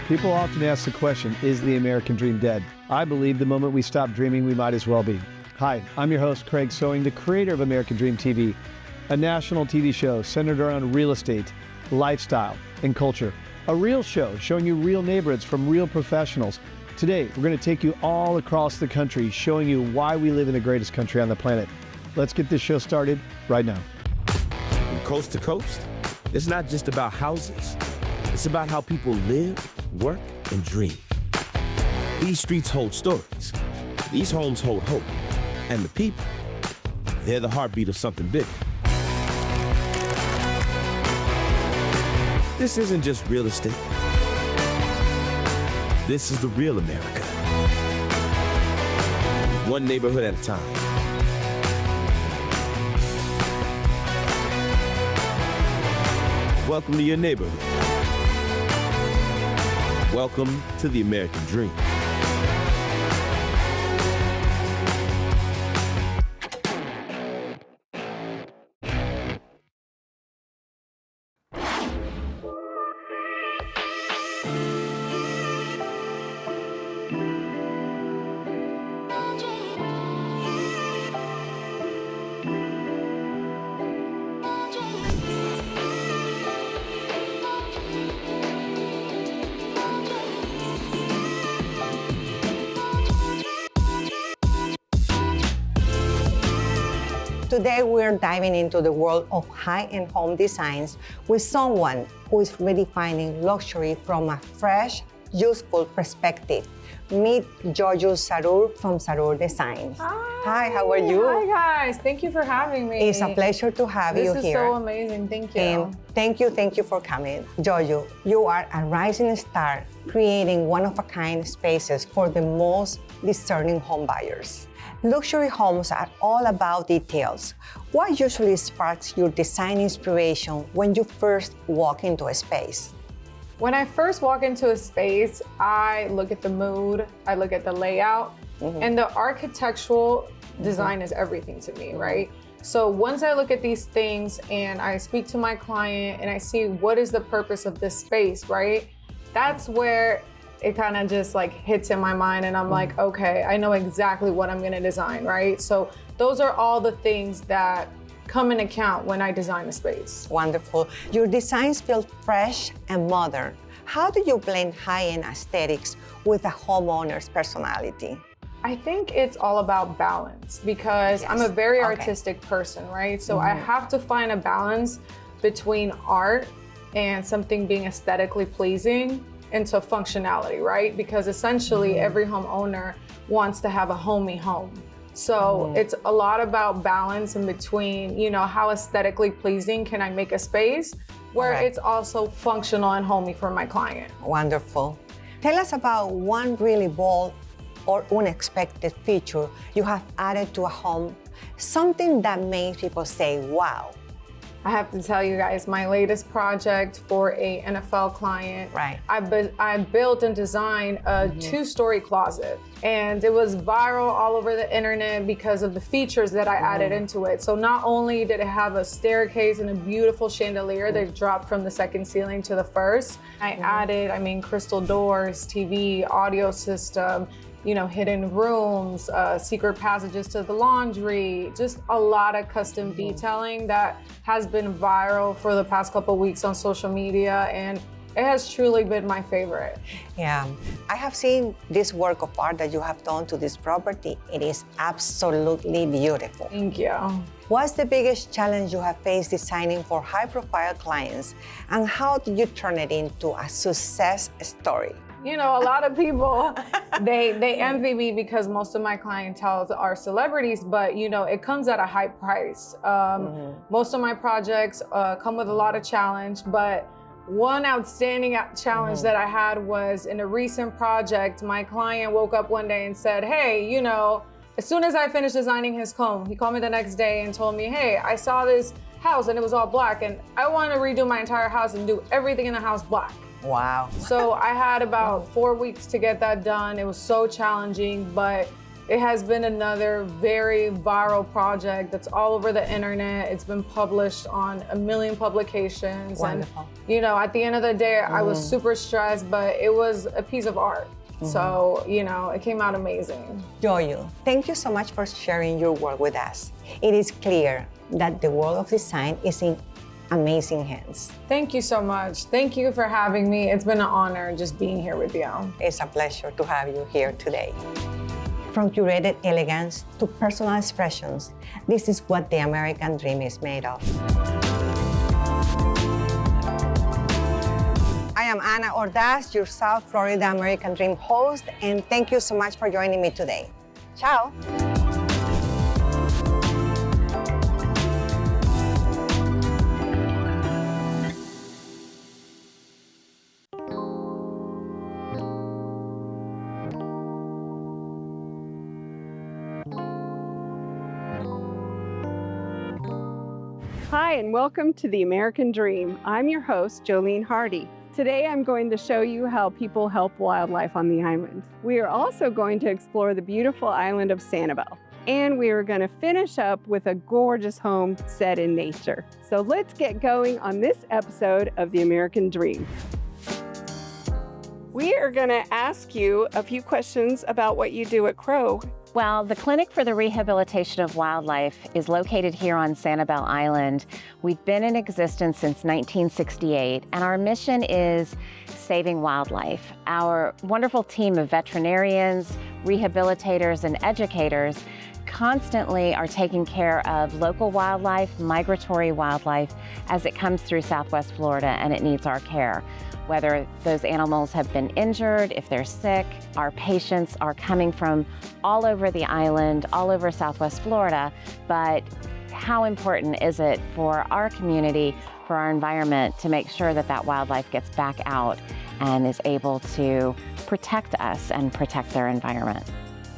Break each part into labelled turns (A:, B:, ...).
A: People often ask the question, is the American dream dead? I believe the moment we stop dreaming, we might as well be. Hi, I'm your host, Craig Sewing, the creator of American Dream TV, a national TV show centered around real estate, lifestyle, and culture. A real show showing you real neighborhoods from real professionals. Today, we're going to take you all across the country, showing you why we live in the greatest country on the planet. Let's get this show started right now.
B: From coast to coast, it's not just about houses. It's about how people live, work, and dream. These streets hold stories. These homes hold hope. And the people, they're the heartbeat of something bigger. This isn't just real estate. This is the real America. One neighborhood at a time. Welcome to your neighborhood. Welcome to the American Dream.
C: Today, we're diving into the world of high-end home designs with someone who is redefining luxury from a fresh, useful perspective. Meet Jojo Sarur from Sarur Designs. Hi, how are you?
D: Hi, guys. Thank you for having me.
C: It's a pleasure to have you here.
D: This is so amazing. Thank you.
C: And thank you for coming. Jojo, you are a rising star creating one-of-a-kind spaces for the most discerning home buyers. Luxury homes are all about details. What usually sparks your design inspiration when you first walk into a space?
D: When I first walk into a space, I look at the mood, I look at the layout, and the architectural design is everything to me, right? So once I look at these things and I speak to my client and I see what is the purpose of this space, right? That's where it kind of just like hits in my mind and I'm like, okay, I know exactly what I'm gonna design, right? So those are all the things that come in account when I design a space.
C: Wonderful. Your designs feel fresh and modern. How do you blend high-end aesthetics with a homeowner's personality?
D: I think it's all about balance because I'm a very artistic person, right? So I have to find a balance between art and something being aesthetically pleasing into functionality, right? Because essentially every homeowner wants to have a homey home. So it's a lot about balance in between, you know, how aesthetically pleasing can I make a space where it's also functional and homey for my client.
C: Wonderful. Tell us about one really bold or unexpected feature you have added to a home, something that makes people say, wow.
D: I have to tell you guys, my latest project for a NFL client, I built and designed a two-story closet, and it was viral all over the internet because of the features that I added into it. So not only did it have a staircase and a beautiful chandelier that dropped from the second ceiling to the first, I added, crystal doors, TV, audio system, you know, hidden rooms, secret passages to the laundry, just a lot of custom detailing that has been viral for the past couple of weeks on social media, and it has truly been my favorite.
C: Yeah, I have seen this work of art that you have done to this property. It is absolutely beautiful.
D: Thank you.
C: What's the biggest challenge you have faced designing for high-profile clients, and how did you turn it into a success story?
D: You know, a lot of people, they envy me because most of my clientele are celebrities, but you know, it comes at a high price. Most of my projects come with a lot of challenge, but one outstanding challenge that I had was in a recent project, my client woke up one day and said, hey, you know, as soon as I finished designing his home, he called me the next day and told me, hey, I saw this house and it was all black and I want to redo my entire house and do everything in the house black.
C: Wow.
D: So I had about 4 weeks to get that done. It was so challenging, but It has been another very viral project that's all over the internet. It's been published on 1 million publications.
C: Wonderful.
D: And, you know, at the end of the day, I was super stressed, but it was a piece of art. So, you know, it came out amazing.
C: Joyo, thank you so much for sharing your work with us. It is clear that the world of design is in amazing hands.
D: Thank you so much. Thank you for having me. It's been an honor just being here with you.
C: It's a pleasure to have you here today. From curated elegance to personal expressions, this is what the American dream is made of. I am Ana Ordaz, your South Florida American Dream host, and thank you so much for joining me today. Ciao.
E: Hi, and welcome to the American Dream. I'm your host, Jolene Hardy. Today, I'm going to show you how people help wildlife on the island. We are also going to explore the beautiful island of Sanibel. And we are going to finish up with a gorgeous home set in nature. So let's get going on this episode of the American Dream. We are going to ask you a few questions about what you do at Crow.
F: Well, the Clinic for the Rehabilitation of Wildlife is located here on Sanibel Island. We've been in existence since 1968, and our mission is saving wildlife. Our wonderful team of veterinarians, rehabilitators, and educators constantly are taking care of local wildlife, migratory wildlife, as it comes through Southwest Florida and it needs our care. Whether those animals have been injured, if they're sick, our patients are coming from all over the island, all over Southwest Florida, but how important is it for our community, for our environment, to make sure that that wildlife gets back out and is able to protect us and protect their environment?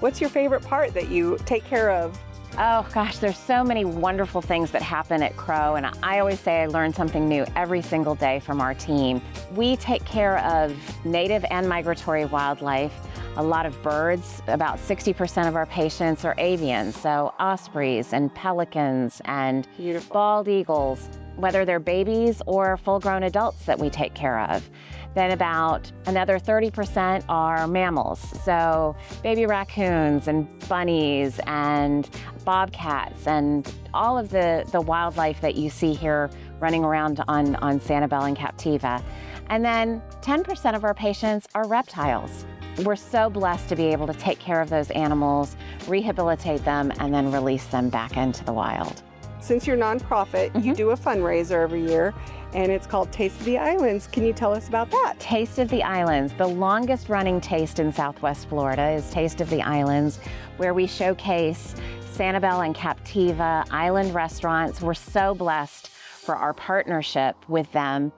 E: What's your favorite part that you take care of?
F: Oh gosh, there's so many wonderful things that happen at Crow, and I always say I learn something new every single day from our team. We take care of native and migratory wildlife, a lot of birds. About 60% of our patients are avians, so ospreys and pelicans and bald eagles, whether they're babies or full-grown adults that we take care of. Then about another 30% are mammals, so baby raccoons and bunnies and bobcats and all of the wildlife that you see here running around on Sanibel and Captiva. And then 10% of our patients are reptiles. We're so blessed to be able to take care of those animals, rehabilitate them, and then release them back into the wild.
E: Since you're nonprofit, you do a fundraiser every year, and it's called Taste of the Islands. Can you tell us about that?
F: Taste of the Islands, the longest running taste in Southwest Florida is Taste of the Islands, where we showcase Sanibel and Captiva island restaurants. We're so blessed for our partnership with them.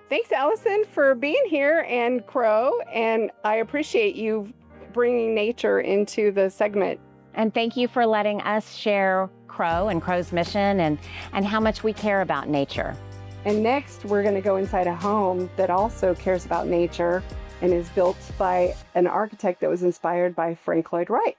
E: Thanks, Allison, for being here and Crow, and I appreciate you bringing nature into the segment.
F: And thank you for letting us share Crow and Crow's mission and how much we care about nature.
E: And next, we're going to go inside a home that also cares about nature and is built by an architect that was inspired by Frank Lloyd Wright.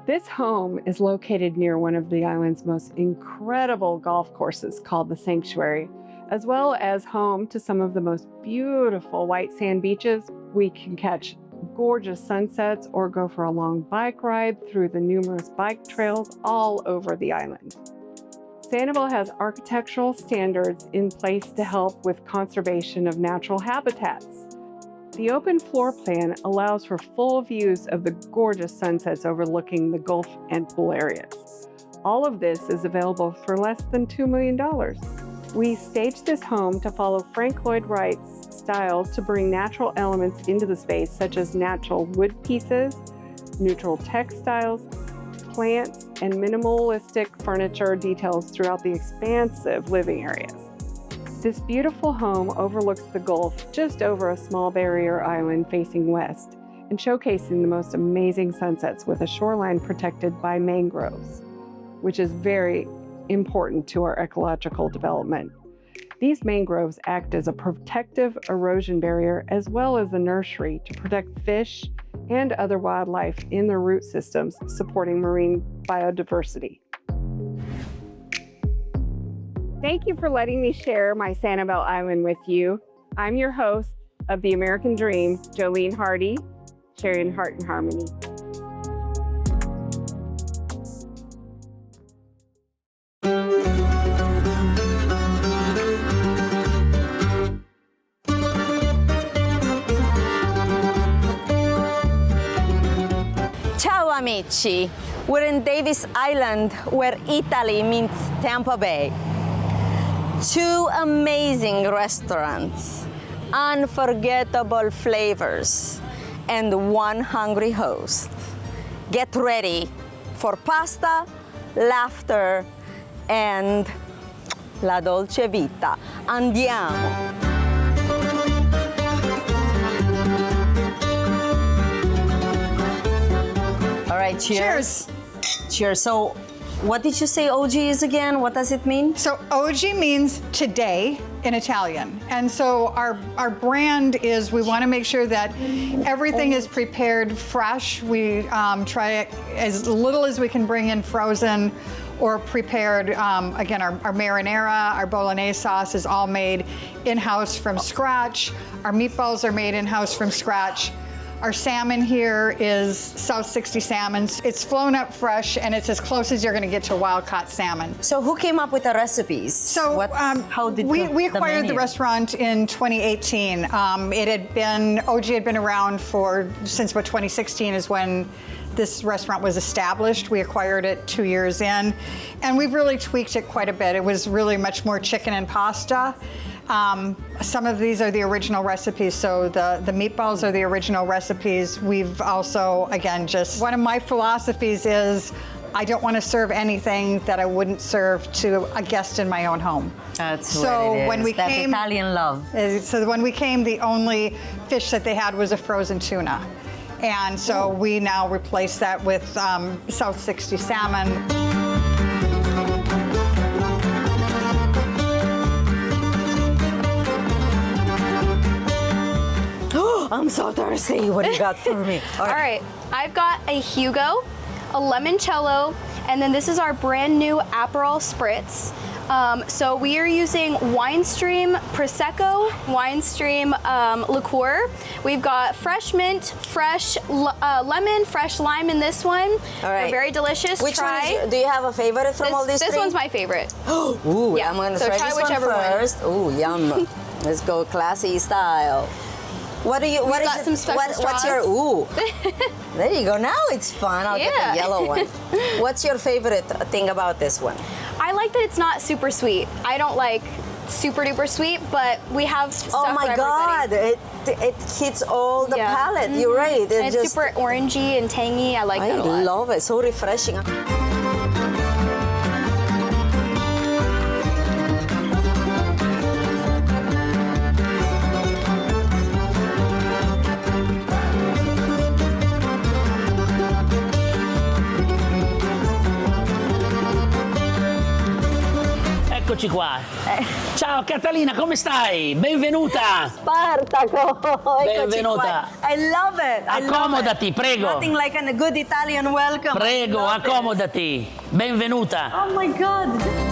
E: This home is located near one of the island's most incredible golf courses called the Sanctuary, as well as home to some of the most beautiful white sand beaches. We can catch gorgeous sunsets or go for a long bike ride through the numerous bike trails all over the island. Sanibel has architectural standards in place to help with conservation of natural habitats. The open floor plan allows for full views of the gorgeous sunsets overlooking the Gulf and pool areas. All of this is available for less than $2 million. We staged this home to follow Frank Lloyd Wright's style to bring natural elements into the space, such as natural wood pieces, neutral textiles, plants, and minimalistic furniture details throughout the expansive living areas. This beautiful home overlooks the Gulf just over a small barrier island facing west and showcasing the most amazing sunsets with a shoreline protected by mangroves, which is very important to our ecological development. These mangroves act as a protective erosion barrier as well as a nursery to protect fish and other wildlife in their root systems, supporting marine biodiversity. Thank you for letting me share my Sanibel Island with you. I'm your host of The American Dream, Jolene Hardy, sharing heart and harmony.
C: Ciao amici! We're in Davis Island, where Italy means Tampa Bay. Two amazing restaurants, unforgettable flavors, and one hungry host. Get ready for pasta, laughter, and la dolce vita. Andiamo! All right, cheers. Cheers. So, what did you say OG is again? What does it mean?
G: So OG means today in Italian. And so our brand is, we want to make sure that everything is prepared fresh. We try as little as we can bring in frozen or prepared. Again, our marinara, our bolognese sauce is all made in-house from scratch. Our meatballs are made in-house from scratch. Our salmon here is South 60 salmon. It's flown up fresh, and it's as close as you're going to get to wild-caught salmon.
C: So who came up with the recipes?
G: So
C: how did
G: we acquired the restaurant in 2018. OG had been around since 2016 is when this restaurant was established. We acquired it 2 years in, and we've really tweaked it quite a bit. It was really much more chicken and pasta. Some of these are the original recipes, so the meatballs are the original recipes. We've also, again, just one of my philosophies is I don't want to serve anything that I wouldn't serve to a guest in my own home.
C: That's what it is.
G: When we
C: that
G: came,
C: Italian love.
G: So when we came, the only fish that they had was a frozen tuna. And so we now replace that with South 60 salmon. I'm so thirsty. What do you got for me?
H: All right, I've got a Hugo, a limoncello, and then this is our brand new Aperol Spritz. So we are using wine stream Prosecco, wine stream liqueur. We've got fresh mint, fresh lemon, fresh lime in this one.
C: All right.
H: They're very delicious.
C: Which one is do you have a favorite from all these
H: This
C: three?
H: one's my favorite.
C: Ooh,
H: Yeah,
C: I'm going to
H: so
C: try
H: try
C: this
H: whichever
C: one
H: one.
C: first. Ooh, yum. Let's go classy style. What is
H: got
C: it?
H: some special
C: What's your,
H: straws.
C: ooh. There you go. Now it's fun. I'll get the yellow one. What's your favorite thing about this one?
H: I like that it's not super sweet. I don't like super duper sweet, but we have stuff
C: Oh my
H: for
C: God.
H: everybody.
C: It hits all the
H: Yeah.
C: palate. You're right.
H: And it's
C: just,
H: super orangey and tangy. I like that a lot.
C: I love it. So refreshing.
I: Eccoci qua. Ciao Catalina, come stai? Benvenuta.
C: Spartaco.
I: Benvenuta.
C: I love it.
I: Accomodati, prego.
C: Nothing like a good Italian welcome.
I: Prego, accomodati. Benvenuta.
C: Oh my God.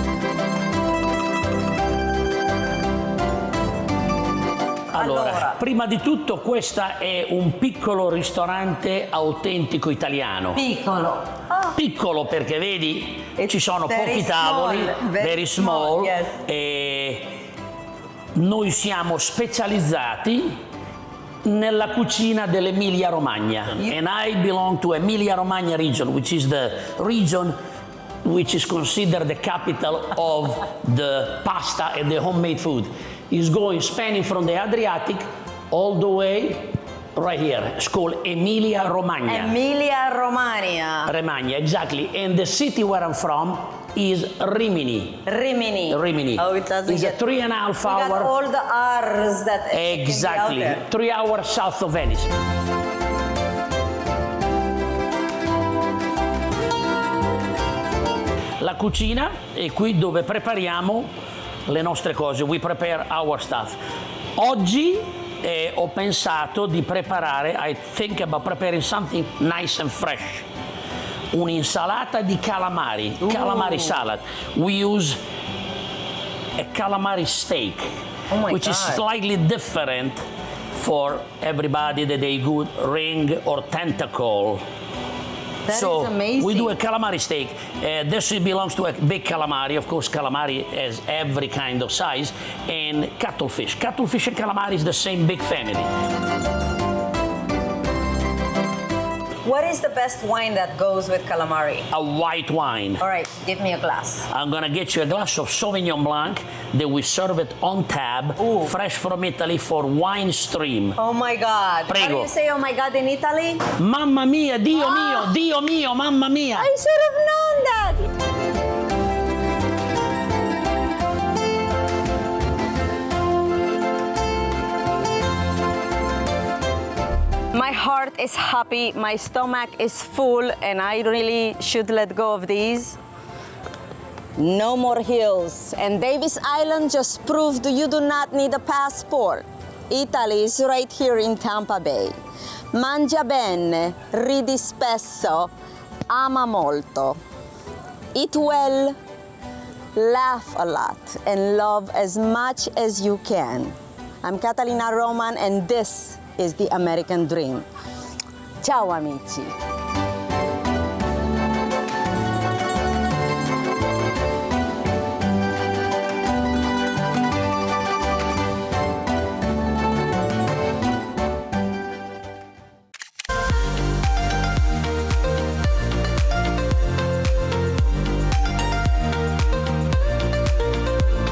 I: Allora, prima di tutto questa è un piccolo ristorante autentico italiano.
C: Piccolo.
I: Piccolo perché vedi ci sono
C: very
I: pochi tavoli,
C: small,
I: very small,
C: yes.
I: e noi siamo specializzati nella cucina dell'Emilia Romagna. And I belong to Emilia Romagna region, which is the region which is considered the capital of the pasta and the homemade food. Is going spanning from the Adriatic all the way right here. It's called Emilia Romagna.
C: Emilia Romagna.
I: Romagna, exactly. And the city where I'm from is Rimini.
C: Rimini.
I: Rimini.
C: Oh, it doesn't
I: It's
C: get...
I: a 3.5 hour.
C: We got all the R's that
I: Exactly.
C: can be out there.
I: 3 hours south of Venice. La cucina è qui dove prepariamo le nostre cose, we prepare our stuff. Oggi ho pensato di preparare, I think about preparing something nice and fresh. Un'insalata di calamari, calamari salad. We use a calamari steak, which is slightly different for everybody that they good ring or tentacle.
J: That is amazing.
I: We do a calamari steak. This belongs to a big calamari. Of course, calamari has every kind of size. And cuttlefish. Cuttlefish and calamari is the same big family.
J: What is the best wine that goes with calamari?
I: A white wine.
J: All right, give me a glass.
I: I'm gonna get you a glass of Sauvignon Blanc that we serve it on tab, fresh from Italy for wine stream.
J: Oh my God.
I: Prego.
J: How do you say oh my God in Italy?
I: Mamma mia, Dio mio, mamma mia.
J: I should have known that. My heart is happy, my stomach is full, and I really should let go of these. No more hills. And Davis Island just proved you do not need a passport. Italy is right here in Tampa Bay. Mangia bene, ridi spesso, ama molto. Eat well, laugh a lot, and love as much as you can. I'm Catalina Roman, and this is the American dream. Ciao, amici.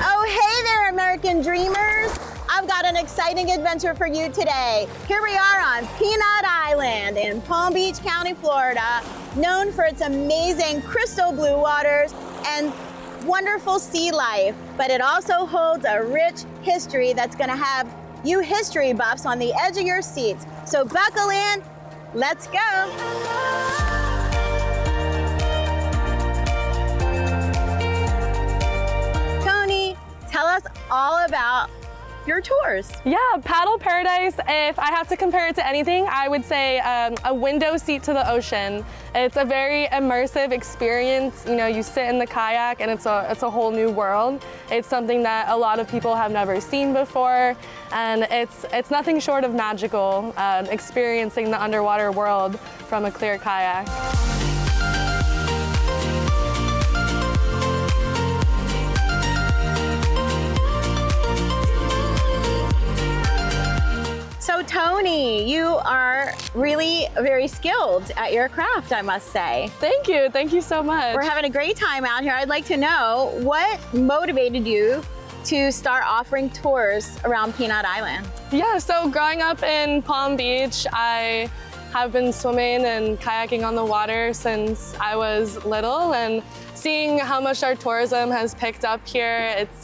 K: Oh, hey there, American dreamers. I've got an exciting adventure for you today. Here we are on Peanut Island in Palm Beach County, Florida, known for its amazing crystal blue waters and wonderful sea life, but it also holds a rich history that's gonna have you history buffs on the edge of your seats. So buckle in, let's go. Tony, tell us all about your tours.
L: Yeah, Paddle Paradise, if I have to compare it to anything, I would say a window seat to the ocean. It's a very immersive experience. You know, you sit in the kayak and it's a whole new world. It's something that a lot of people have never seen before, and it's nothing short of magical, experiencing the underwater world from a clear kayak.
K: So Tony, you are really very skilled at your craft, I must say.
L: Thank you so much.
K: We're having a great time out here. I'd like to know what motivated you to start offering tours around Peanut Island?
L: Yeah, so growing up in Palm Beach, I have been swimming and kayaking on the water since I was little, and seeing how much our tourism has picked up here, it's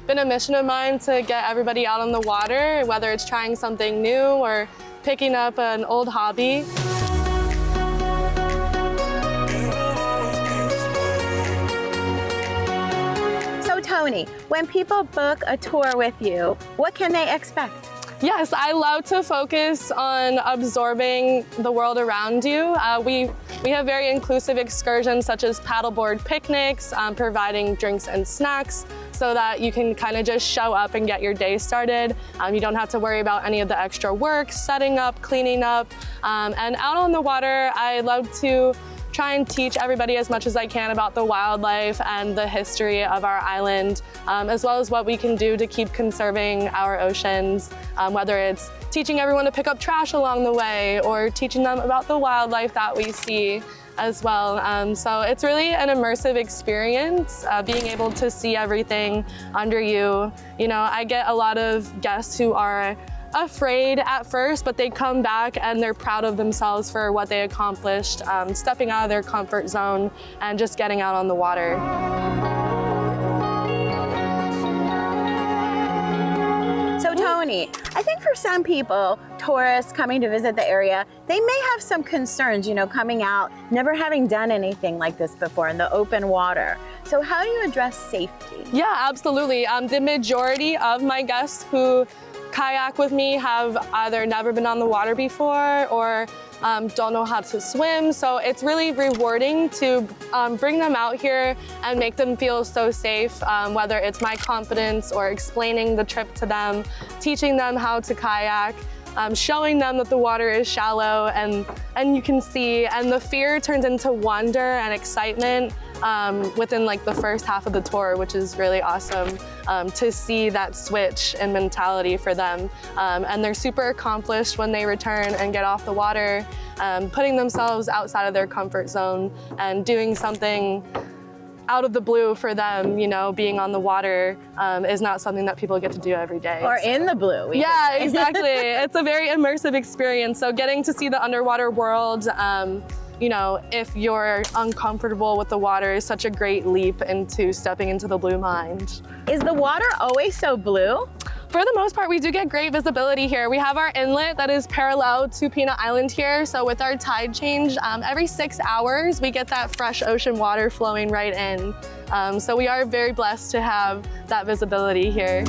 L: been a mission of mine to get everybody out on the water, whether it's trying something new or picking up an old hobby.
K: So Tony, when people book a tour with you, what can they expect?
L: Yes, I love to focus on absorbing the world around you. We have very inclusive excursions such as paddleboard picnics, providing drinks and snacks so that you can kind of just show up and get your day started. You don't have to worry about any of the extra work, setting up, cleaning up. And out on the water, I love to try and teach everybody as much as I can about the wildlife and the history of our island, as well as what we can do to keep conserving our oceans, whether it's teaching everyone to pick up trash along the way or teaching them about the wildlife that we see as well. So it's really an immersive experience, being able to see everything under you. You know, I get a lot of guests who are afraid at first, but they come back and they're proud of themselves for what they accomplished, stepping out of their comfort zone and just getting out on the water.
K: So Tony, I think for some people, tourists coming to visit the area, they may have some concerns, coming out, never having done anything like this before in the open water. So how do you address safety?
L: Yeah, absolutely. The majority of my guests who kayak with me have either never been on the water before or don't know how to swim. So it's really rewarding to bring them out here and make them feel so safe, whether it's my confidence or explaining the trip to them, teaching them how to kayak, showing them that the water is shallow and you can see, and the fear turns into wonder and excitement within like the first half of the tour, which is really awesome to see that switch in mentality for them. And they're super accomplished when they return and get off the water, putting themselves outside of their comfort zone and doing something out of the blue for them, being on the water is not something that people get to do every day.
K: Or in the blue.
L: Yeah, exactly. It's a very immersive experience. So getting to see the underwater world, if you're uncomfortable with the water, is such a great leap into stepping into the blue mind.
K: Is the water always so blue?
L: For the most part, we do get great visibility here. We have our inlet that is parallel to Peanut Island here. So with our tide change, every 6 hours, we get that fresh ocean water flowing right in. So we are very blessed to have that visibility here.